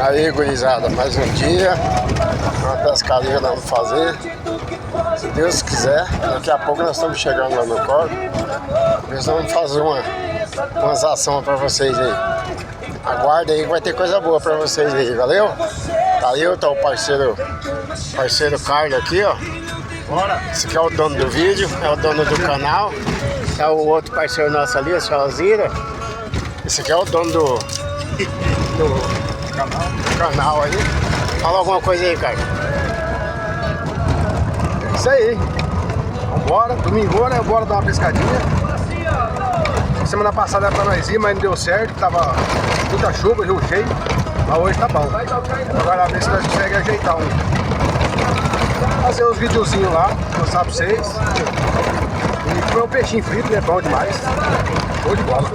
Aí, gurizada, mais um dia, uma pescaria nós vamos fazer. Se Deus quiser, daqui a pouco nós estamos chegando lá no córrego. Nós vamos fazer umas ações para vocês aí. Aguarda aí que vai ter coisa boa para vocês aí, valeu? Tá aí, tá o parceiro Carlos aqui, ó. Bora! Esse aqui é o dono do vídeo, é o dono do canal. É o outro parceiro nosso ali, a senhora Alzira. Esse aqui é o dono do canal aí. Fala alguma coisa aí, cara. É isso aí. Vambora, domingo, né? Bora dar uma pescadinha. Semana passada era pra nós ir, mas não deu certo. Tava muita chuva, rio cheio. Mas hoje tá bom. Agora ver se nós conseguimos ajeitar fazer uns videozinhos lá, mostrar pra vocês. E comer um peixinho frito, é bom demais. Show de bola.